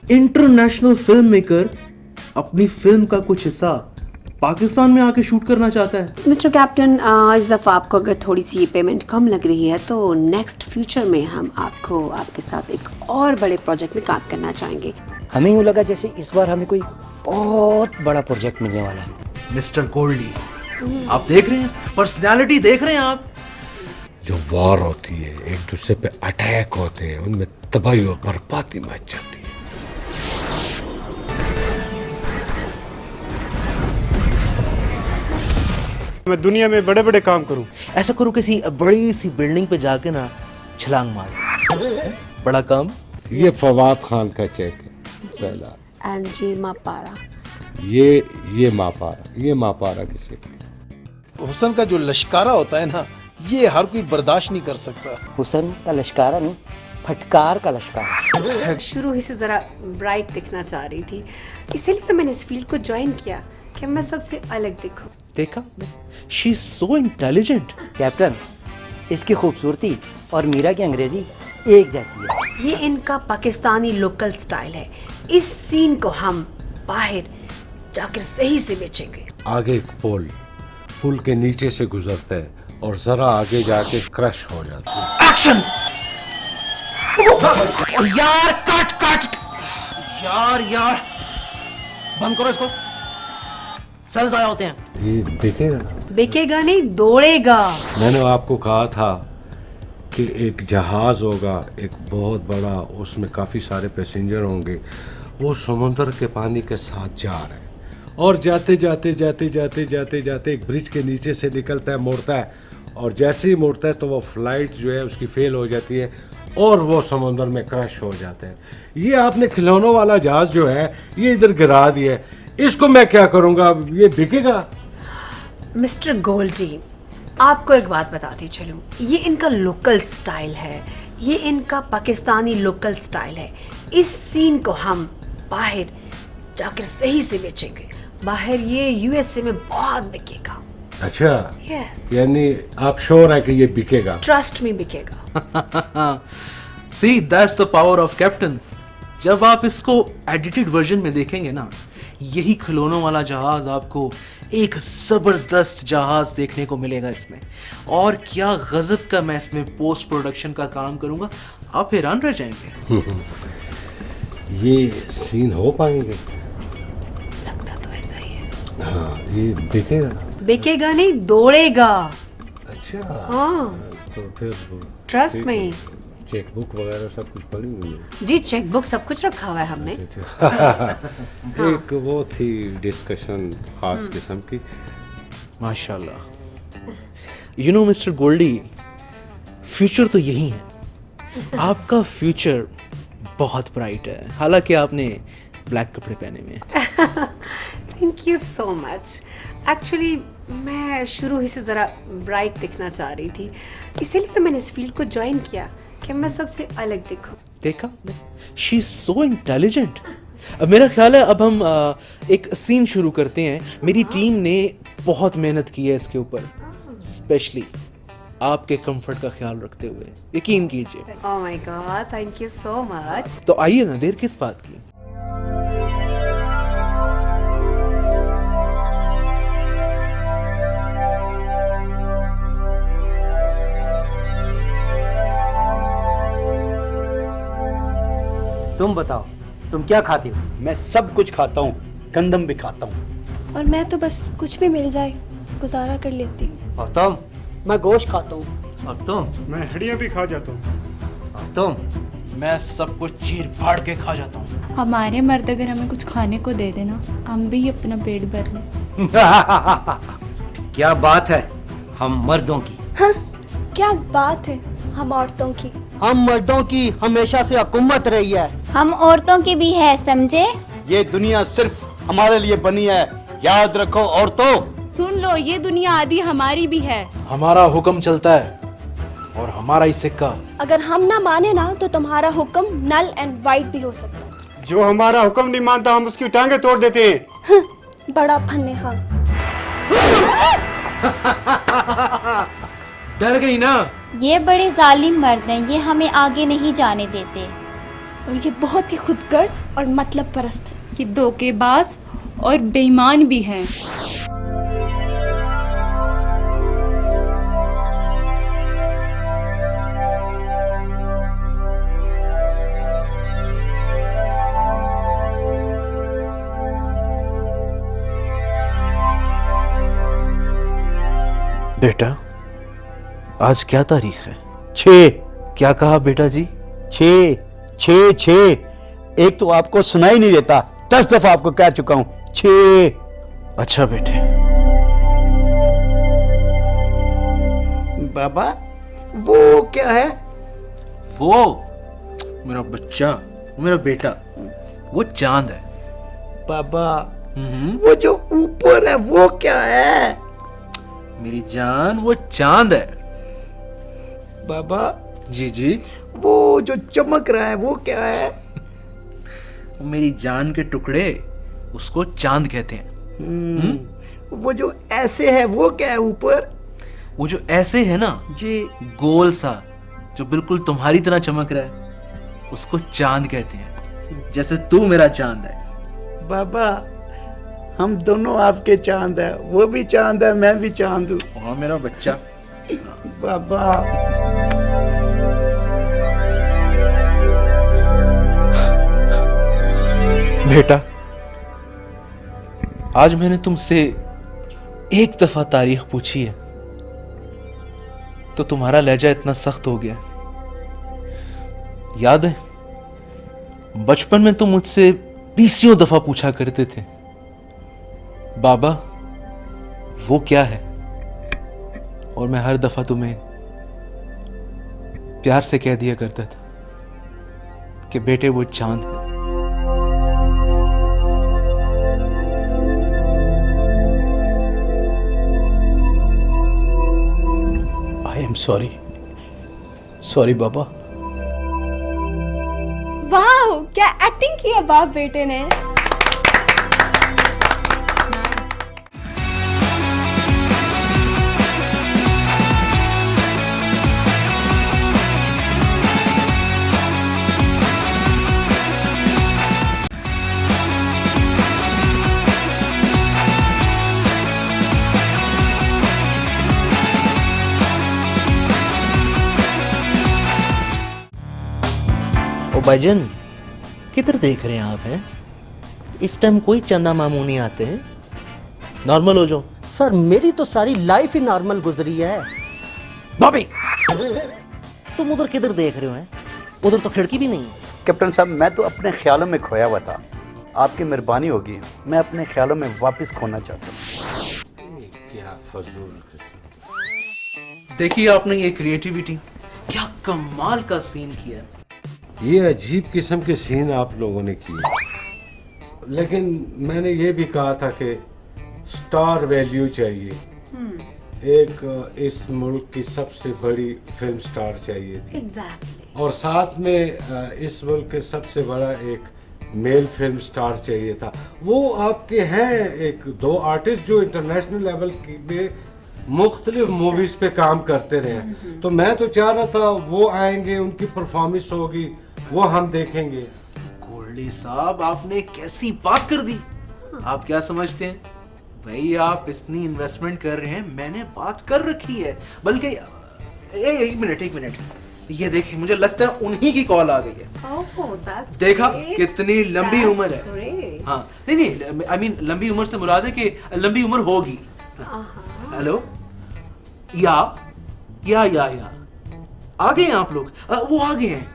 International film maker अपनी film का कुछ हिस्सा पाकिस्तान में आके शूट करना चाहता है। मिस्टर कैप्टन, इस दफ़ा आपको अगर थोड़ी सी पेमेंट कम लग रही है तो नेक्स्ट फ्यूचर में हम आपको आपके साथ एक और बड़े प्रोजेक्ट में काम करना चाहेंगे। हमें यूँ लगा जैसे इस बार हमें कोई बहुत बड़ा प्रोजेक्ट मिलने वाला है। मिस्टर गोल्डी, आप देख रहे हैं, पर्सनालिटी देख रहे हैं आप। जो वॉर होती है, एक दूसरे पे अटैक होते हैं, उनमें तबाही और बर्बादी मच जाती है। मैं दुनिया में बड़े बड़े काम करूं। ऐसा करो किसी बड़ी सी बिल्डिंग पे जाके ना छलांग मार। बड़ा काम। ये फवाद खान का चेक है पहला। एंड जी मापारा, ये मापारा की चेक है। हुसन का जो लश्कारा होता है ना, ये हर कोई बर्दाश्त नहीं कर सकता। हुसन का लश्कारा नहीं, फटकार का लश्कारा। शुरू ही से ज़रा ब्राइट दिखना चाह रही थी, इसीलिए तो मैंने इस फील्ड को ज्वाइन किया कि मैं सबसे अलग दिखूं। देखा, she is so intelligent. Captain, इसकी खूबसूरती और मीरा की अंग्रेजी एक जैसी है। ये इनका पाकिस्तानी लोकल स्टाइल है। इस सीन को हम बाहर जाकर सही से बेचेंगे। आगे एक पुल के नीचे से गुजरता है और जरा आगे जाके क्रश हो जाता है। एक्शन। यार कट यार बंद करो इसको, सेल्स आया होते हैं। ये बिकेगा? बिकेगा नहीं, दौड़ेगा। मैंने आपको कहा था कि एक जहाज होगा, एक बहुत बड़ा, उसमें काफ़ी सारे पैसेंजर होंगे। वो समुद्र के पानी के साथ जा रहे हैं और जाते जाते एक ब्रिज के नीचे से निकलता है, मुड़ता है, और जैसे ही मुड़ता है तो वो फ्लाइट जो है उसकी फेल हो जाती है और वो समुद्र में क्रश हो जाता है। ये आपने खिलौनों वाला जहाज जो है ये इधर गिरा दिया है, इसको मैं क्या करूँगा? ये बिकेगा? मिस्टर गोल्डी, आपको एक बात बताती चलूं, ये इनका लोकल स्टाइल है, ये इनका पाकिस्तानी लोकल स्टाइल है। इस सीन को हम बाहर जाकर सही से बेचेंगे। बाहर ये यूएसए में बहुत बिकेगा। अच्छा, यस, यानी आप श्योर है कि ये बिकेगा? ट्रस्ट में बिकेगा। See, that's the power of captain. जब आप इसको एडिटेड वर्जन में देखेंगे ना, यही खिलौनों वाला जहाज आपको एक जबरदस्त जहाज देखने को मिलेगा इसमें। और क्या गजब का मैं इसमें पोस्ट प्रोडक्शन का काम करूंगा, आप हैरान रह जाएंगे। ये सीन हो पाएंगे? लगता तो ऐसा ही है। हाँ, ये बिकेगा? बिकेगा नहीं, दौड़ेगा। अच्छा, हाँ, तो फिर ट्रस्ट में। चेक बुक वगैरह सब कुछ पड़ी हुई है? जी, चेक बुक सब कुछ रखा हुआ है हमने। एक वो थी डिस्कशन खास किस्म की। माशाल्लाह। You know mister Goldie, future तो यही है। आपका फ्यूचर बहुत ब्राइट है, हालांकि आपने ब्लैक कपड़े पहने हुए हैं। Thank you so much. Actually मैं शुरू ही से ज़रा ब्राइट दिखना चाह रही थी, इसीलिए तो मैंने इस फील्ड को ज्वाइन किया कि मैं सबसे अलग दिखूं। देखा, शी इज सो इंटेलिजेंट। मेरा ख्याल है अब हम एक सीन शुरू करते हैं। मेरी टीम ने बहुत मेहनत की है इसके ऊपर, स्पेशली आपके कंफर्ट का ख्याल रखते हुए, यकीन कीजिए। Oh my God, thank you so much. तो आइए ना, देर किस बात की। तुम बताओ, तुम क्या खाती हो? मैं सब कुछ खाता हूँ, गंदम भी खाता हूँ। और मैं तो बस कुछ भी मिल जाए गुजारा कर लेती हूँ। और तुम? मैं गोश्त खाता हूँ। और तुम? मैं हड्डियाँ भी खा जाता हूँ। और तुम? मैं सब कुछ चीर फाड़ के खा जाता हूँ। हमारे मर्द अगर हमें कुछ खाने को दे देना, हम भी अपना पेट भर लें। क्या बात है हम मर्दों की। हाँ, क्या बात है हम औरतों की। हम मर्दों की हमेशा से हुकूमत रही है। हम औरतों की भी है, समझे? ये दुनिया सिर्फ हमारे लिए बनी है, याद रखो औरतों। सुन लो, ये दुनिया आदि हमारी भी है। हमारा हुक्म चलता है और हमारा ही सिक्का। अगर हम ना माने ना तो तुम्हारा हुक्म नल एंड वाइट भी हो सकता है। जो हमारा हुक्म नहीं मानता हम उसकी टांगे तोड़ देते हैं। बड़ा फन्ने खां। डर गई ना? ये बड़े जालिम मर्द हैं, ये हमें आगे नहीं जाने देते। और ये बहुत ही खुदगर्ज और मतलब परस्त है। ये धोखेबाज और बेईमान भी हैं। बेटा, आज क्या तारीख है? 6 क्या कहा बेटा जी? 6 6 6। एक तो आपको सुनाई नहीं देता, 10 दफा आपको कह चुका हूं 6। अच्छा बेटे। बाबा वो क्या है? वो मेरा बच्चा, वो मेरा बेटा, वो चांद है। बाबा वो जो ऊपर है वो क्या है? मेरी जान, वो चांद है। बाबा जी जी। वो जो चमक रहा है वो क्या है? वो मेरी जान के टुकड़े, उसको चांद कहते हैं। वो जो ऐसे है वो क्या है ऊपर? वो जो ऐसे है ना जी, गोल सा, जो बिल्कुल तुम्हारी तरह चमक रहा है, उसको चांद कहते हैं। जैसे तू मेरा चांद है। बाबा हम दोनों आपके चांद है, वो भी चांद है, मैं भी चांद हूँ। हाँ मेरा बच्चा। बाबा बेटा, आज मैंने तुमसे एक दफा तारीख पूछी है तो तुम्हारा लहजा इतना सख्त हो गया। याद है बचपन में तुम मुझसे 20 दफा पूछा करते थे, बाबा वो क्या है? और मैं हर दफा तुम्हें प्यार से कह दिया करता था कि बेटे वो चांद है। आई एम सॉरी, सॉरी बाबा। वाह, क्या एक्टिंग की है बाप बेटे ने। ओ भाईजान, किधर देख रहे हैं आप? हैं इस टाइम कोई चंदा मामू नहीं आते हैं? नॉर्मल हो जाओ। सर मेरी तो सारी लाइफ ही नॉर्मल गुजरी है। भाभी, तुम उधर किधर देख रहे हो? हैं उधर तो खिड़की भी नहीं है। कैप्टन साहब, मैं तो अपने ख्यालों में खोया हुआ था। आपकी मेहरबानी होगी, मैं अपने ख्यालों में वापस खोना चाहता हूँ। क्या फजूल किस्म। देखिए आपने ये क्रिएटिविटी, क्या कमाल का सीन किया है। ये अजीब किस्म के सीन आप लोगों ने किए, लेकिन मैंने ये भी कहा था कि स्टार वैल्यू चाहिए। एक इस मुल्क की सबसे बड़ी फिल्म स्टार चाहिए थी। एग्जैक्टली। और साथ में इस मुल्क के सबसे बड़ा एक मेल फिल्म स्टार चाहिए था। वो आपके हैं एक दो आर्टिस्ट जो इंटरनेशनल लेवल पे मुख्तलिफ मूवीज पे काम करते रहे। तो मैं तो चाह रहा था वो आएंगे, उनकी परफॉर्मेंस होगी, वो हम देखेंगे। गोल्डी साहब, आपने कैसी बात कर दी। आप क्या समझते हैं भाई, आप इतनी इन्वेस्टमेंट कर रहे हैं, मैंने बात कर रखी है। बल्कि एक मिनट, ये देखिए, मुझे लगता है उन्हीं की कॉल आ गई है। Oh, that's देखा great. कितनी लंबी That's उम्र है। great. हाँ नहीं, आई मीन लंबी उम्र से मुराद है कि लंबी उम्र होगी। हेलो, या आ गए हैं आप लोग? वो आ गए हैं।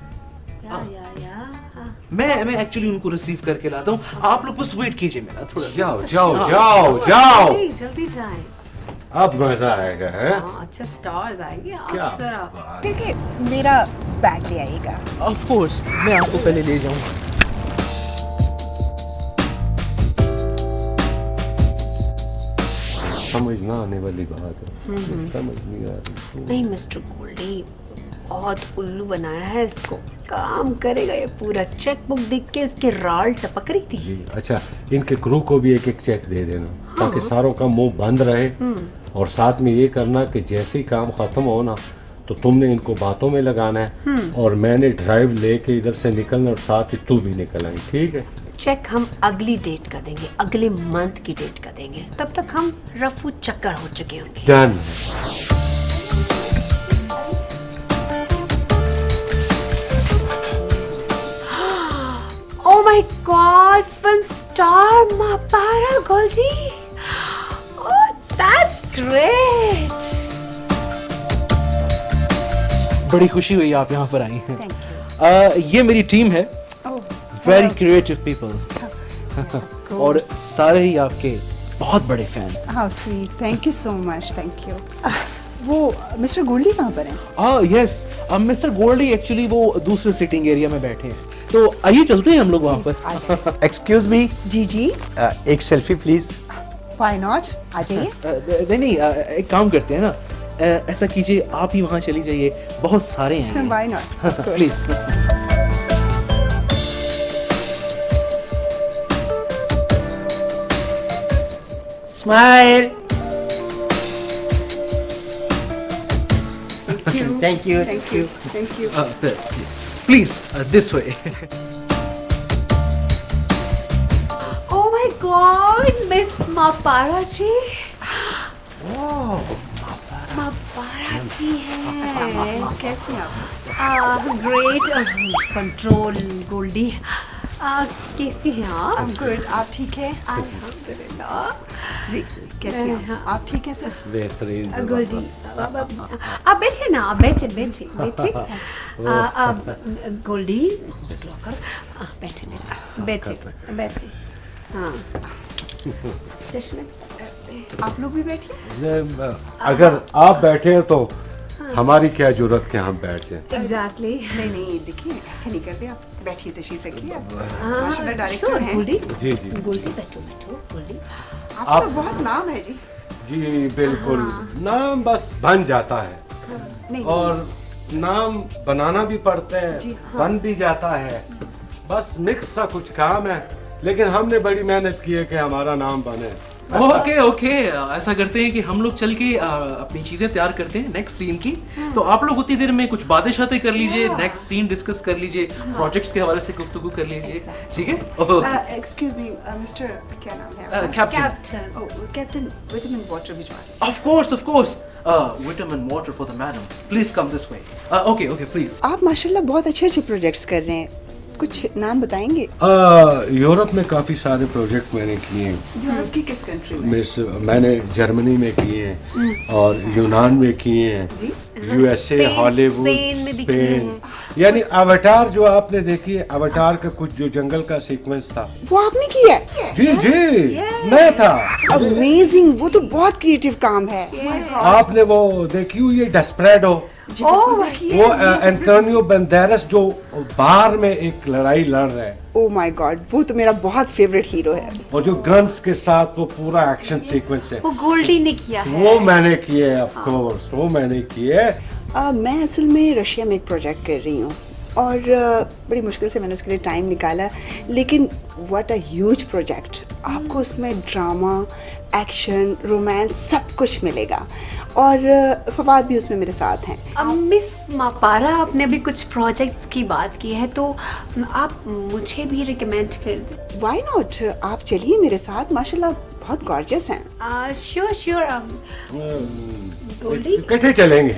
मैं एक्चुअली उनको रिसीव करके लाता हूँ। आप लोग बस वेट कीजिए मेरा थोड़ा सा। जाओ। जल्दी जाएं। अब मजा आएगा है। अच्छा स्टार्स आएंगे। क्या आप जरा बात। ठीक है, मेरा बैग ले आइएगा। ऑफ कोर्स, मैं आपको पहले ले जाऊंगा। समझ ना आने वाली बात है, समझ नहीं आ रही। नहीं मिस्टर गोल्डी, बहुत उल्लू बनाया है इसको। काम करेगा ये पूरा। चेक बुक देख के इसके राल टपक रही थी। जी अच्छा, इनके क्रू को भी एक एक चेक दे देना ताकि सारों का मुंह बंद रहे। और साथ में ये करना कि जैसे ही काम खत्म हो ना, तो तो तुमने इनको बातों में लगाना है और मैंने ड्राइव लेके इधर से निकलना और साथ ही तू भी निकल आई, ठीक है? चेक हम अगली डेट का देंगे, अगले मंथ की डेट का देंगे, तब तक हम रफू चक्कर हो चुके होंगे। Done. Oh my God, film star Mapara Goldie. Oh, that's great. बड़ी खुशी हुई आप यहाँ पर आई हैं। ये मेरी टीम है, वेरी क्रिएटिव पीपल, और सारे ही आपके बहुत बड़े fan. How sweet, thank you so much, thank you. वो मिस्टर गोल्डी कहाँ पर हैं? यस, मिस्टर गोल्डी एक्चुअली वो दूसरे सिटिंग एरिया में बैठे हैं, तो आइए चलते हैं हम लोग वहाँ पर। एक्सक्यूज मी, जी जी, एक सेल्फी प्लीज। व्हाई नॉट, आ जाइए। नहीं, एक काम करते हैं ना, ऐसा कीजिए आप ही वहाँ चली जाइए, बहुत सारे हैं। Why not, please. Smile. Thank you, thank you, thank you. Please this way. Oh my God, Miss Mapara ji. Mapara ji है। कैसे हैं आप? Great control Goldie. कैसी हैं आप? I'm good, आप ठीक हैं? अल्हम्दुलिल्लाह। जी, कैसे हैं आप? ठीक हैं सर? बेहतरीन। गोल्डी, आप बैठे ना, आप बैठे बैठे बैठे। गोल्डी, स्लो कर। बैठे बैठे बैठे बैठे। हाँ, चश्मे। आप लोग भी बैठिए। अगर आप बैठे हैं तो हमारी क्या जरूरत कि हम बैठ जाएं? एग्जैक्टली। नहीं नहीं, देखिए ऐसे नहीं करते आप, बैठिए, तशरीफ रखिए आप। माशाल्लाह डायरेक्टर हैं। गोल्डी, जी जी गोल्डी बैठो बैठो गोल्डी। आपका तो बहुत नाम है जी। जी बिल्कुल, नाम बस बन जाता है, नहीं और नाम बनाना भी पड़ते हैं, जी, बन भी जाता है, बस मिक्स सा कुछ काम है, लेकिन हमने बड़ी मेहनत की है कि हमारा नाम बने। ओके ओके, ऐसा करते हैं कि हम लोग चल के अपनी चीजें तैयार करते हैं नेक्स्ट सीन की, तो आप लोग उतनी देर में कुछ बातें शातें कर लीजिए, नेक्स्ट सीन डिस्कस कर लीजिए, प्रोजेक्ट्स के हवाले से गुफ्तगू कर लीजिए, ठीक है? एक्सक्यूज मी मिस्टर, क्या नाम है? कैप्टन। कैप्टन, विटामिन वाटर भिजवा दीजिए। Of course, vitamin water for the madam, please come this way. Okay okay please. आप माशाल्लाह बहुत अच्छे अच्छे प्रोजेक्ट्स कर रहे हैं, कुछ नाम बताएंगे? यूरोप में काफ़ी सारे प्रोजेक्ट मैंने किए हैं। यूरोप की किस कंट्री में? मैंने जर्मनी में किए हैं और यूनान में किए हैं, यूएसए, हॉलीवुड, स्पेन। यानी अवतार जो आपने देखी है, अवतार का कुछ जो जंगल का सीक्वेंस था वो आपने किया है? जी जी, मैं था। अमेजिंग, वो तो बहुत क्रिएटिव काम है। आपने वो देखी हुई है डेस्परेडो? वो एंटोनियो बंदेरस जो बार में एक लड़ाई लड़ रहा है। ओह माय गॉड, वो तो मेरा बहुत फेवरेट हीरो है। और जो गन्स के साथ वो पूरा एक्शन सीक्वेंस है, वो गोल्डी ने किया है। वो मैंने किए है, ऑफ कोर्स वो मैंने किए है। मैं असल में रशिया में एक प्रोजेक्ट कर रही हूँ और बड़ी मुश्किल से मैंने उसके लिए टाइम निकाला, लेकिन व्हाट अ ह्यूज प्रोजेक्ट। आपको उसमें ड्रामा, एक्शन, रोमांस सब कुछ मिलेगा और फवाद भी उसमें मेरे साथ हैं। मिस मापारा, आपने अभी कुछ प्रोजेक्ट्स की बात की है, तो आप मुझे भी रिकमेंड कर दें। व्हाई नॉट, आप चलिए मेरे साथ, माशाल्लाह बहुत गॉर्जियस हैं। Sure sure. गोल्डी, इकट्ठे चलेंगे।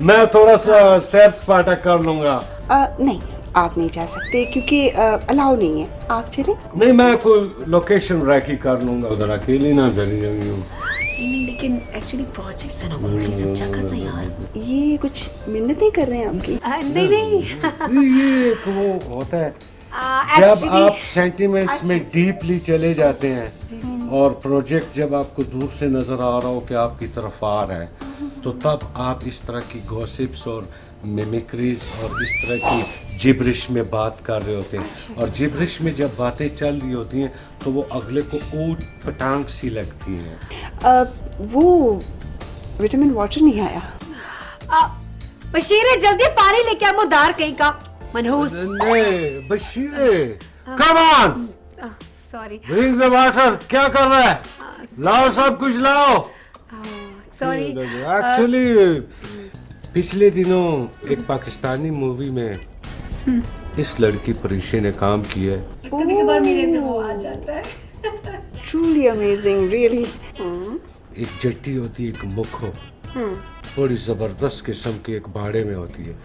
मैं थोड़ा सा सैर सपाटा कर लूंगा। नहीं, आप नहीं जा सकते क्योंकि अलाउ नहीं है, आप चलें। नहीं, मैं कोई लोकेशन रैकी कर लूंगा, उधर अकेली ना चली जाऊंगी। नहीं, लेकिन एक्चुअली प्रोजेक्ट्स है ना गोल्डी, समझा कर ना यार। ये कुछ मिन्नतें कर रहे हैं आपकी? नहीं नहीं, ये एक वो होता है जब आप सेंटिमेंट्स में डीपली चले जाते हैं और प्रोजेक्ट जब आपको दूर से नजर आ रहा हो कि आपकी तरफ आ रहा है, तो तब आप इस तरह की गॉसिप्स और मिमिक्रीज और इस तरह की जिब्रिश में बात कर रहे होते हैं। और जिब्रिश में जब बातें चल रही होती हैं तो वो अगले को ऊट पटांग सी लगती हैं। वो विटामिन वाटर नहीं आया। बशीर, जल्दी पानी लेके आ, मुदार कहीं का मनहूस। नहीं बशीरे, come on, sorry bring the water. क्या कर रहा है? लाओ, सब कुछ लाओ। सॉरी। एक्चुअली पिछले दिनों एक पाकिस्तानी मूवी में इस लड़की परीक्षा ने काम किया है। कभी कभार मेरे अंदर वो आ जाता है। Truly amazing, really. एक जट्टी होती है, एक मुख हो, बड़ी जबरदस्त किस्म की एक बाड़े में होती है।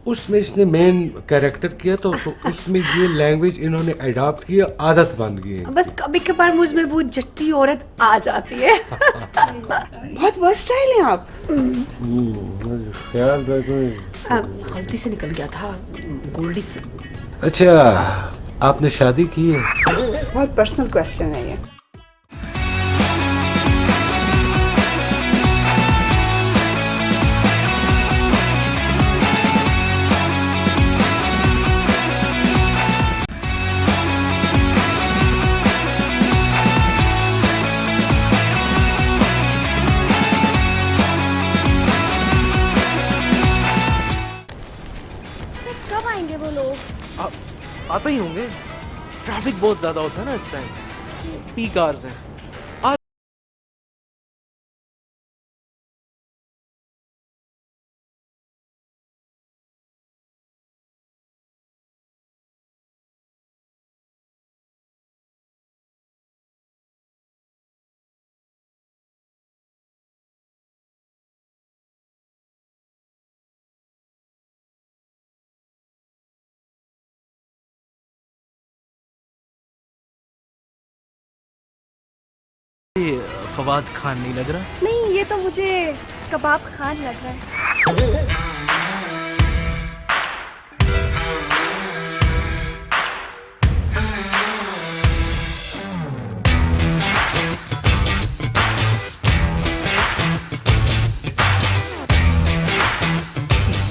उसमें इसने मेन कैरेक्टर किया तो उसमें ये लैंग्वेज इन्होंने अडॉप्ट किया, आदत बन गई है। बस कभी कभार मुझ में वो जट्टी औरत आ जाती है। बहुत वर्सटाइल हैं आप। ख्याल रखो। गलती से निकल गया था गोल्डी से। अच्छा, आपने शादी की है? बहुत पर्सनल क्वेश्चन है ये। कब आएंगे वो लोग? आते ही होंगे। ट्रैफिक बहुत ज्यादा होता है ना इस टाइम, पीक आवर्स हैं। फवाद खान नहीं लग रहा? नहीं, ये तो मुझे कबाब खान लग रहा है।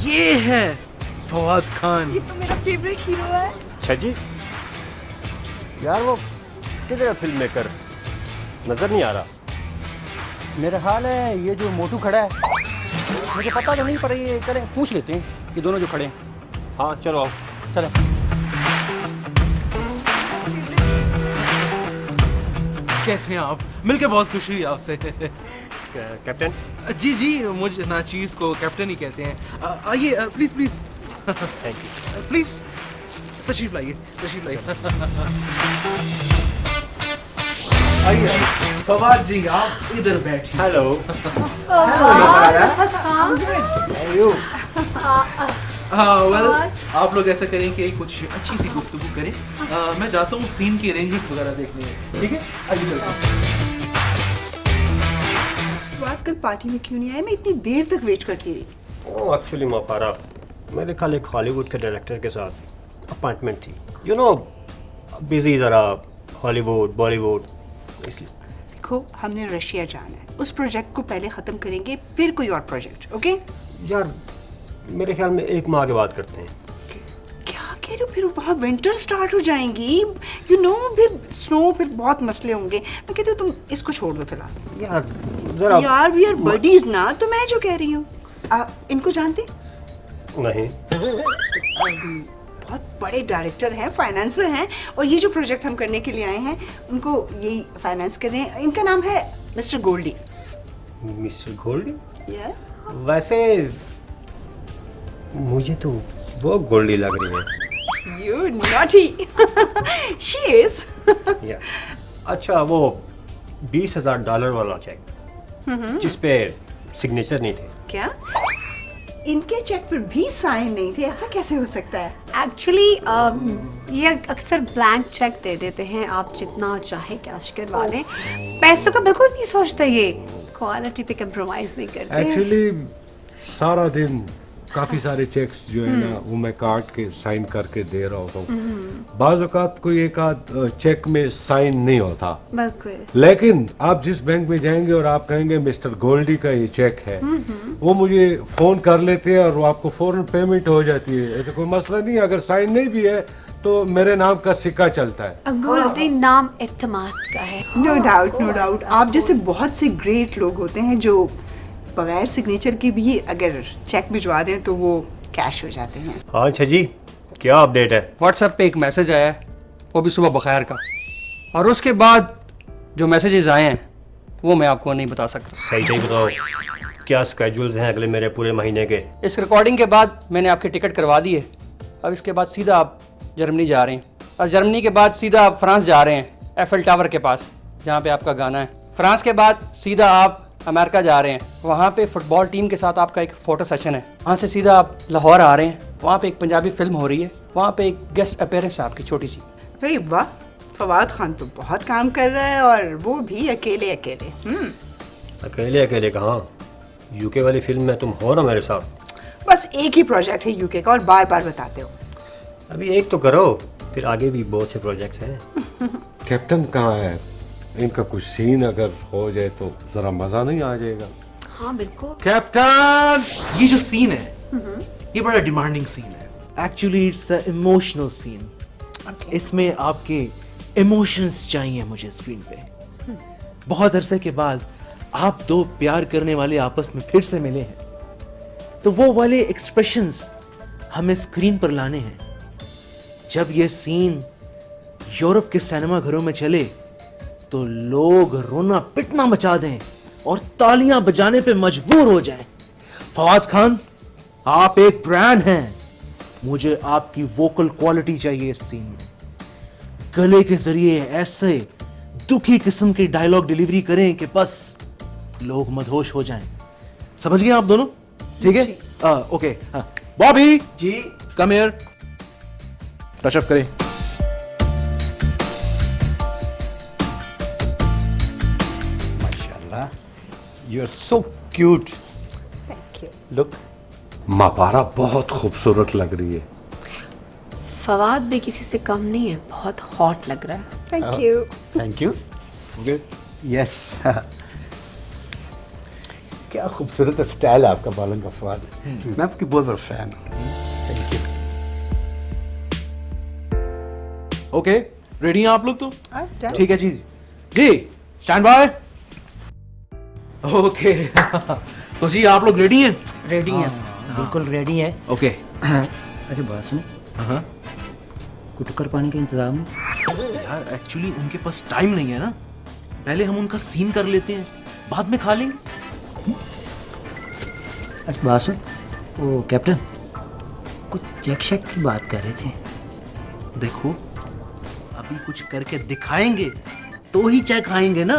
ये है फवाद खान। ये तो मेरा फेवरेट हीरो है। अच्छा जी, यार वो किधर है फिल्म मेकर, नजर नहीं आ रहा। मेरा ख्याल है ये जो मोटू खड़ा है, मुझे पता तो नहीं पर ये चले पूछ लेते हैं ये दोनों जो खड़े हैं। हाँ चलो आओ। चलो। कैसे हैं आप? मिलके बहुत खुशी हुई आपसे। कैप्टन? जी जी, मुझे नाचीज को कैप्टन ही कहते हैं। आइए please please. Thank you. Please तशरीफ लाइए, तशरीफ लाइए। आइए फवाद जी, आप इधर बैठिए। हेलो। हाँ वेल, आप लोग ऐसा करें कि कुछ अच्छी सी गुफ्तगू करें। मैं जाता हूँ सीन के अरेंजमेंट्स वगैरह देखने, ठीक है? आइए चलते हैं। बात कल पार्टी में क्यों नहीं आए? मैं इतनी देर तक वेट करती रही। ओ एक्चुअली माफारा, मेरे ख्याल एक हॉलीवुड के डायरेक्टर के साथ अपॉइंटमेंट थी। यू नो बिजी ज़रा, हॉलीवुड बॉलीवुड, इसलिए। देखो, हमने रशिया जाना है, उस प्रोजेक्ट को पहले ख़त्म करेंगे, फिर कोई और प्रोजेक्ट। ओके यार मेरे ख्याल में एक माह के बाद करते हैं। क्या कह रहे हो? फिर वहाँ विंटर स्टार्ट हो जाएंगी, यू नो, फिर स्नो, फिर बहुत मसले होंगे। मैं कहती हूँ तुम इसको छोड़ दो फिलहाल। यार जरा। यार वी आर बडीज ना, तो मैं जो कह रही हूँ। इनको जानते? नहीं। बहुत बड़े डायरेक्टर हैं, फाइनेंसर हैं, और ये जो प्रोजेक्ट हम करने के लिए आए हैं उनको यही फाइनेंस कर रहे हैं। इनका नाम है मिस्टर गोल्डी। मिस्टर गोल्डी? या वैसे मुझे तो वो गोल्डी लग रही है। You naughty. She is. अच्छा, वो $20,000 वाला चेक जिस पे सिग्नेचर नहीं थे। क्या इनके चेक पर भी साइन नहीं थे? ऐसा कैसे हो सकता है? एक्चुअली ये अक्सर ब्लैंक चेक दे देते हैं, आप जितना चाहे कैश करवा लें। पैसों का बिल्कुल नहीं सोचते, ये क्वालिटी पे कंप्रोमाइज नहीं करते। एक्चुअली सारा दिन काफ़ी सारे चेक्स जो है ना वो मैं काट के साइन करके दे रहा होता हूँ। बाज़ औक़ात कोई एक आध चेक में साइन नहीं होता, बिल्कुल। लेकिन आप जिस बैंक में जाएंगे और आप कहेंगे मिस्टर गोल्डी का ये चेक है, वो मुझे फ़ोन कर लेते हैं और वो आपको फ़ौरन पेमेंट हो जाती है। ऐसा कोई मसला नहीं। अगर साइन नहीं भी है तो मेरे नाम का सिक्का चलता है। गोल्डी नाम इत्तेमाद का है। No doubt, no doubt. आप जैसे बहुत से ग्रेट लोग होते हैं जो बगैर सिग्नेचर के भी अगर चेक भिजवा दें तो वो कैश हो जाते हैं। हाँ अच्छा जी, क्या अपडेट है? व्हाट्सएप पे एक मैसेज आया है, वो भी सुबह बखैर का, और उसके बाद जो मैसेजेस आए हैं वो मैं आपको नहीं बता सकता। सही सही बताओ। क्या स्केड्यूल्स हैं अगले मेरे पूरे महीने के? इस रिकॉर्डिंग के बाद मैंने आपकी टिकट करवा दी है। अब इसके बाद सीधा आप जर्मनी जा रहे हैं, और जर्मनी के बाद सीधा आप फ्रांस जा रहे हैं, एफएल टावर के पास जहाँ पे आपका गाना है। फ्रांस के बाद सीधा आप अमेरिका जा रहे हैं, वहाँ पे फुटबॉल टीम के साथ आपका एक फ़ोटो सेशन है। वहाँ से सीधा आप लाहौर आ रहे हैं, वहाँ पे एक पंजाबी फिल्म हो रही है, वहाँ पे एक गेस्ट अपीयरेंस है आपकी छोटी सी। भाई वाह, फवाद खान तो बहुत काम कर रहा है, और वो भी अकेले अकेले। अकेले अकेले कहाँ, यूके वाली फिल्म में तुम हो ना मेरे साथ। बस एक ही प्रोजेक्ट है यूके का, और बार बार बताते हो। अभी एक तो करो, फिर आगे भी बहुत से प्रोजेक्ट्स हैं। कैप्टन कहाँ है? इनका कुछ सीन अगर हो जाए तो जरा मजा नहीं आ जाएगा? हाँ बिल्कुल। कैप्टन, ये जो सीन है ये बड़ा डिमांडिंग सीन है। Actually it's a emotional scene. इसमें आपके इमोशंस चाहिए मुझे स्क्रीन पे। बहुत अरसे के बाद आप दो प्यार करने वाले आपस में फिर से मिले हैं, तो वो वाले एक्सप्रेशंस हमें स्क्रीन पर लाने हैं। जब ये सीन यूरोप के सिनेमा घरों में चले तो लोग रोना पिटना मचा दें और तालियां बजाने पे मजबूर हो जाएं। फवाद खान, आप एक ब्रांड हैं, मुझे आपकी वोकल क्वालिटी चाहिए इस सीन में। गले के जरिए ऐसे दुखी किस्म की डायलॉग डिलीवरी करें कि बस लोग मदहोश हो जाएं। समझ गए आप दोनों? ठीक है, okay. Bobby ji, come here, touch up करें। माशाल्लाह, you are so cute. Thank you. Look, Mahpara बहुत खूबसूरत लग रही है। फवाद भी किसी से कम नहीं है, बहुत हॉट लग रहा है। Thank you. Thank you. Okay, yes. क्या खूबसूरत स्टाइल है आपका बालों का फवाद। मैं आपकी बहुत बड़ा फैन हूँ। Thank you. ओके, रेडी हैं आप लोग तो? done. ठीक है जी, जी स्टैंड बाय। ओके तो जी आप लोग रेडी हैं? रेडी है, बिल्कुल रेडी है। ओके। अच्छा बात सुन, हाँ कुटकर पानी का इंतजाम है? यार एक्चुअली उनके पास टाइम नहीं है ना, पहले हम उनका सीन कर लेते हैं, बाद में खा लेंगे। अच्छा बात सुन, वो कैप्टन कुछ चेक शेक की बात कर रहे थे। देखो अभी कुछ करके दिखाएंगे तो ही चेक आएंगे ना।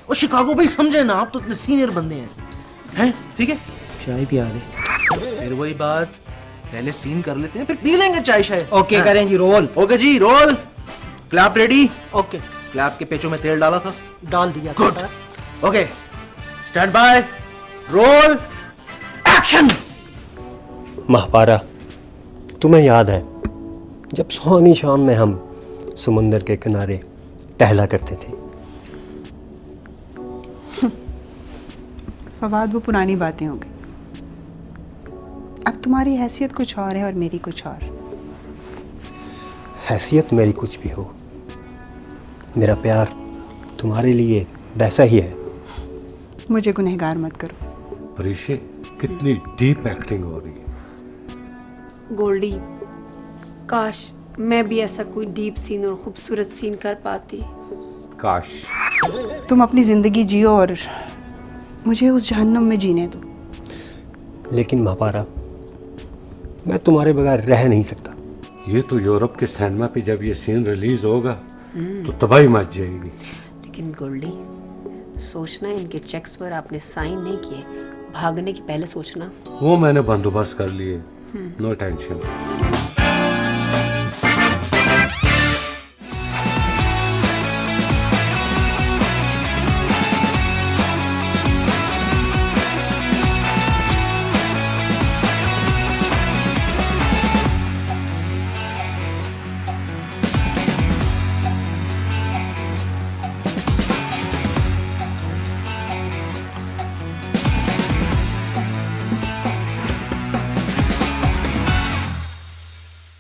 और शिकागो भाई समझे ना, आप तो इतने सीनियर बंदे हैं, ठीक है? चाय पिया दे। फिर वही बात, पहले सीन कर लेते हैं फिर पी लेंगे चाय शाय। ओके करें जी, रोल। ओके जी, roll. Clap ready? Okay, clap के पेचों में तेल डाला था? डाल दिया था sir. Okay, stand by, roll, action. Mahpara, तुम्हें याद है जब सुहानी शाम में हम समुंदर के किनारे टहला करते थे? फवाद, वो पुरानी बातें हो गई। अब तुम्हारी हैसियत कुछ और है और मेरी कुछ और। हैसियत मेरी कुछ भी हो, मेरा प्यार तुम्हारे लिए वैसा ही है। मुझे गुनहगार मत करो। परीशे, कितनी डीप एक्टिंग हो रही है। गोल्डी, काश मैं भी ऐसा कोई डीप सीन और खूबसूरत सीन कर पाती। काश। तुम अपनी जिंदगी जियो और मुझे उस जहन्नुम में जीने दो। लेकिन महापारा, मैं तुम्हारे बगैर रह नहीं सकता। ये तो यूरोप के सिनेमा पे जब ये सीन रिलीज होगा तो तबाही मच जाएगी। लेकिन गोल्डी, सोचना इनके चेक्स पर आपने साइन नहीं किए, भागने के पहले सोचना। वो मैंने बंदोबस्त कर लिए, नो टेंशन।